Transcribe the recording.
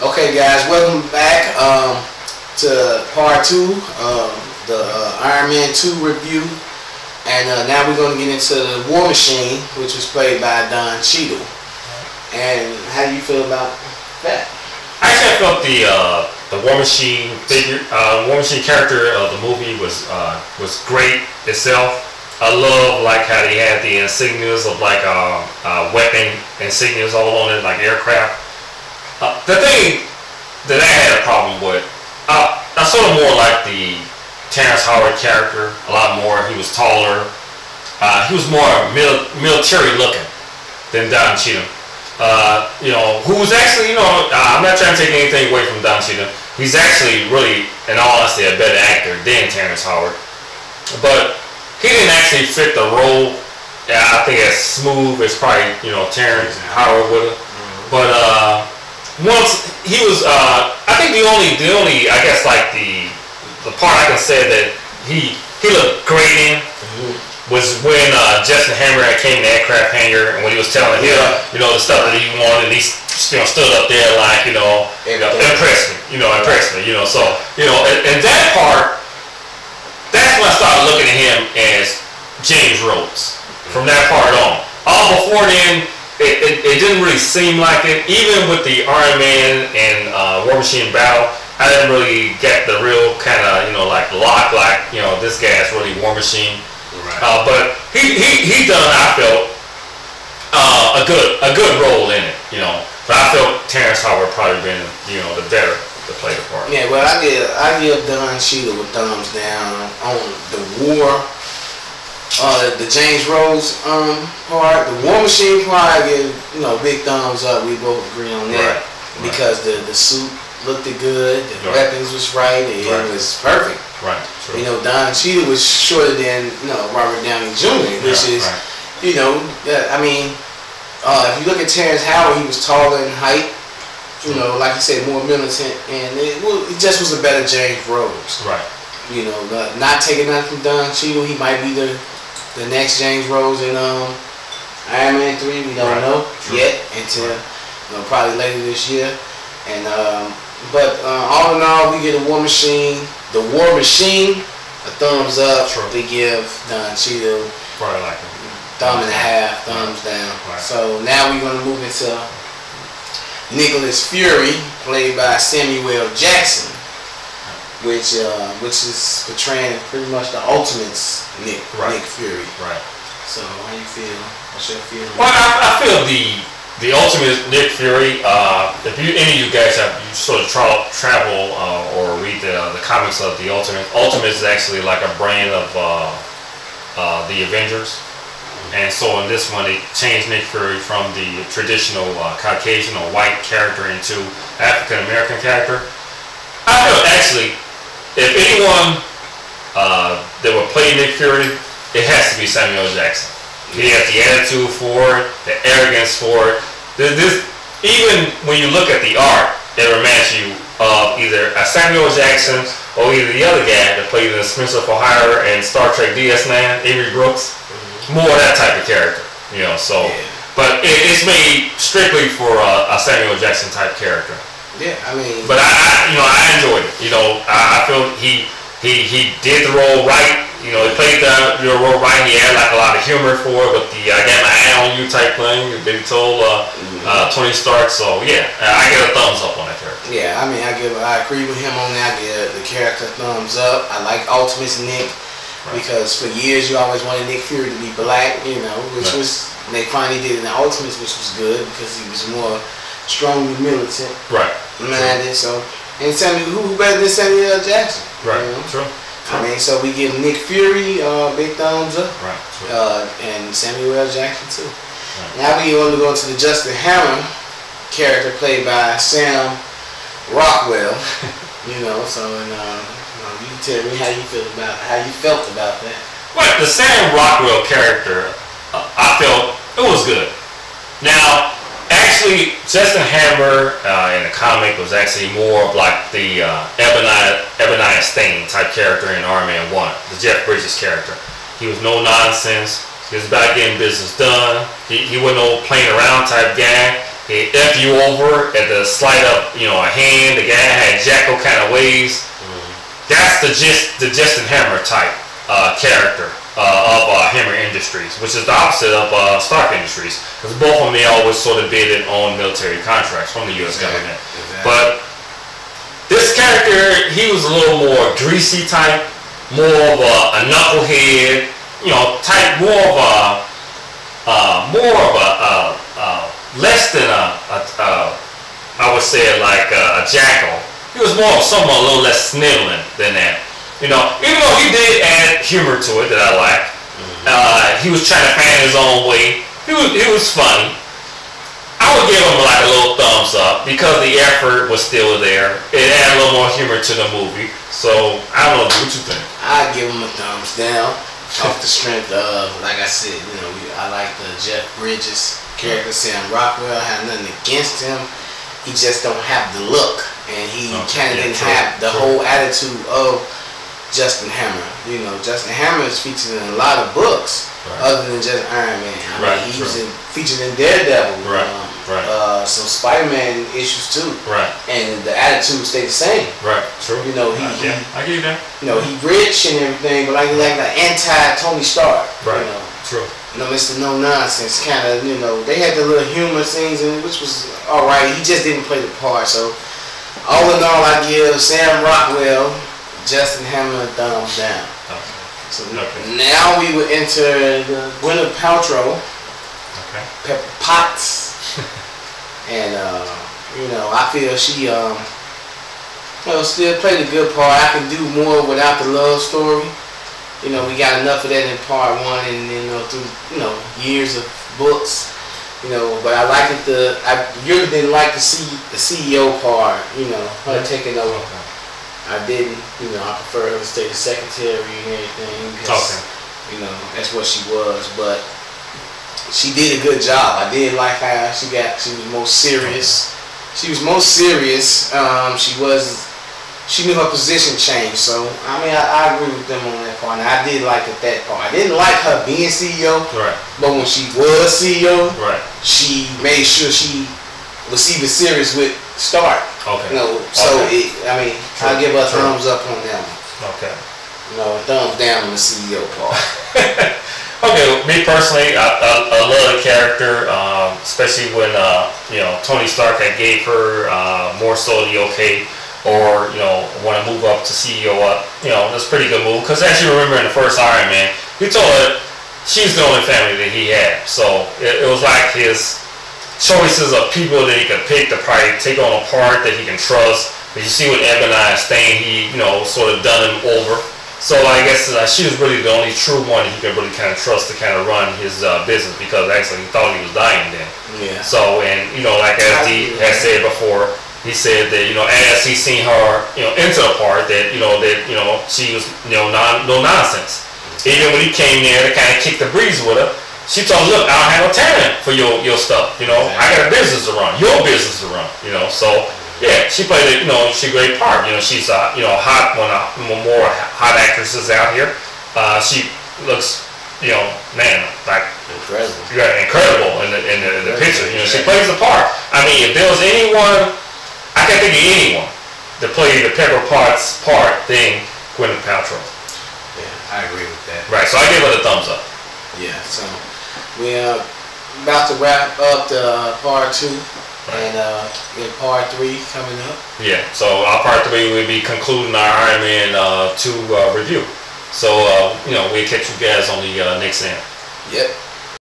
Okay, guys, welcome back to part two of the Iron Man 2 review. And now we're going to get into the War Machine, which was played by Don Cheadle. And how do you feel about that? Actually, I felt the War Machine figure, War Machine character of the movie was great itself. I love like how they had the insignias of like weapon insignias all on it, like aircraft. The thing that I had a problem with, I sort of more like the Terrence Howard character a lot more. He was taller. He was more military looking than Don Cheadle. Who was actually, I'm not trying to take anything away from Don Cheadle. He's actually really, in all honesty, a better actor than Terrence Howard. But he didn't actually fit the role. I think as smooth as probably, Terrence Howard would have. But once he was, I think the only, I guess like the part I can say that he looked great in was when Justin Hammer came to Aircraft Hangar, and when he was telling him, the stuff that he wanted, and he stood up there like, impressed me, So, and that part, that's when I started looking at him as James Rhodes. From that part on, all before then, it didn't really seem like it. Even with the Iron Man and War Machine battle, I didn't really get the real kind of, like lock, like, this guy's really War Machine. Right. But he done, I felt, a good role in it, But I felt Terrence Howard probably been, the better to play the part. Yeah, well, I give Don Cheadle a thumbs down on the War. The James Rhodes part, the War Machine part, I give big thumbs up. We both agree on that because the suit looked good, the weapons was right, and it was perfect. Right. True. Don Cheadle was shorter than Robert Downey Jr., which is if you look at Terrence Howard, he was taller in height. Like you said, more militant, and it just was a better James Rhodes. Right. Not taking nothing from Don Cheadle, he might be the next James Rhodes in Iron Man 3. We don't know yet until probably later this year. And but all in all, we get a War Machine. The War Machine, a thumbs up. We give Don Cheadle probably like him. Thumb and a half, thumbs down. Right. So now we're gonna move into Nicholas Fury, played by Samuel L. Jackson, which is portraying pretty much the Ultimate's Nick Fury. Right. So how you feel? What's your feeling? Well, I feel the Ultimate Nick Fury. If any of you guys have sort of travel or read the comics of the Ultimate is actually like a brand of the Avengers. And so in this one, they changed Nick Fury from the traditional Caucasian or white character into African American character. I feel actually, if anyone that would play Nick Fury, it has to be Samuel L. Jackson. He has the attitude for it, the arrogance for it. Even when you look at the art, it reminds you of either a Samuel L. Jackson or either the other guy that played in Spencer for Hire and Star Trek DS9, Avery Brooks. More of that type of character, So, but it's made strictly for a Samuel Jackson type character. Yeah, I mean. But I enjoyed it. I feel he did the role right. He played the role right. He had like a lot of humor for it, but I got my eye on you type thing. They told Tony Stark. So yeah, I get a thumbs up on that character. Yeah, I mean, I agree with him on that. I give the character a thumbs up. I like Ultimate's Nick. Because for years you always wanted Nick Fury to be black, which was, they finally did in the Ultimates, which was good because he was more strongly militant minded. So, and who better than Samuel L. Jackson? Right. True. I mean, so we give Nick Fury big thumbs up. Right. And Samuel L. Jackson too. Right. Now we want to go into the Justin Hammer character played by Sam Rockwell. So you tell me how you felt about that. Well, the Sam Rockwell character, I felt it was good. Now, actually, Justin Hammer in the comic was actually more of like the Eboniah Stane type character in Iron Man 1, the Jeff Bridges character. He was no nonsense. He was about getting business done. He wasn't no playing around type guy. he F you over at the slight of a hand. The guy had jackal kind of ways. That's the Justin Hammer type character of Hammer Industries, which is the opposite of Stark Industries, because both of them they always sort of bidded on military contracts from the U.S. government. Exactly. But this character, he was a little more greasy type, more of a knucklehead, type, more of a less than I would say like a jackal. He was more of someone a little less sniveling than that. Even though he did add humor to it that I liked. He was trying to find his own way. He was funny. I would give him like a little thumbs up because the effort was still there. It added a little more humor to the movie. So I don't know, what you think? I'd give him a thumbs down off the strength of, like I said, I like the Jeff Bridges character, Sam Rockwell. I have nothing against him. He just don't have the look, and he kind of didn't have the whole attitude of Justin Hammer. Justin Hammer is featured in a lot of books other than just Iron Man. I mean, he was featured in Daredevil. Some Spider-Man issues too. And the attitude stayed the same. True. He I get you that. He rich and everything, but like the anti-Tony Stark. True. Mr. No Nonsense kind of, they had the little humor scenes in it, which was alright. He just didn't play the part. So all in all, I give Sam Rockwell, Justin Hammer, thumbs down. So now we would enter the Gwyneth Paltrow, Pepper Potts, and I feel she still played a good part. I can do more without the love story. We got enough of that in part one, and through years of books. But I like it. I really didn't like the CEO part. Her taking over. I didn't. I prefer her to stay the secretary and everything because that's what she was. But she did a good job. I did like how she was most serious. She was most serious. She knew her position changed. So I agree with them on that part. And I did like it that part. I didn't like her being CEO. But when she was CEO, she made sure she was even serious with Stark. I'll give her a thumbs up on that one. Thumbs down on the CEO part. Me personally, I love the character, especially when Tony Stark gave her more so the okay, or want to move up to CEO up. That's a pretty good move, because as you remember in the first Iron Man, he told her she's the only family that he had. So it was like his choices of people that he could pick to probably take on a part that he can trust. But you see with Ebony Stain, he sort of done him over. So I guess she was really the only true one he could really kind of trust to kind of run his business, because actually he thought he was dying then. So, and like as Dee has said before, he said that as he seen her into the part that she was no nonsense. Even when he came there to kind of kick the breeze with her, she told him, look, I don't have no talent for your stuff. I got a business to run, your business to run. So yeah, she played it. She a great part. She's hot, one of the more hot actresses out here. She looks, like incredible. Incredible in the picture. She plays the part. I mean, if there was anyone, I can't think of anyone that played the Pepper Potts part than Gwyneth Paltrow. Yeah, I agree with that. Right, so I give her the thumbs up. Yeah, so we're about to wrap up the part 2. And part 3 coming up. Yeah, so our part 3 will be concluding our Iron Man 2 review. So, we'll catch you guys on the next end. Yep.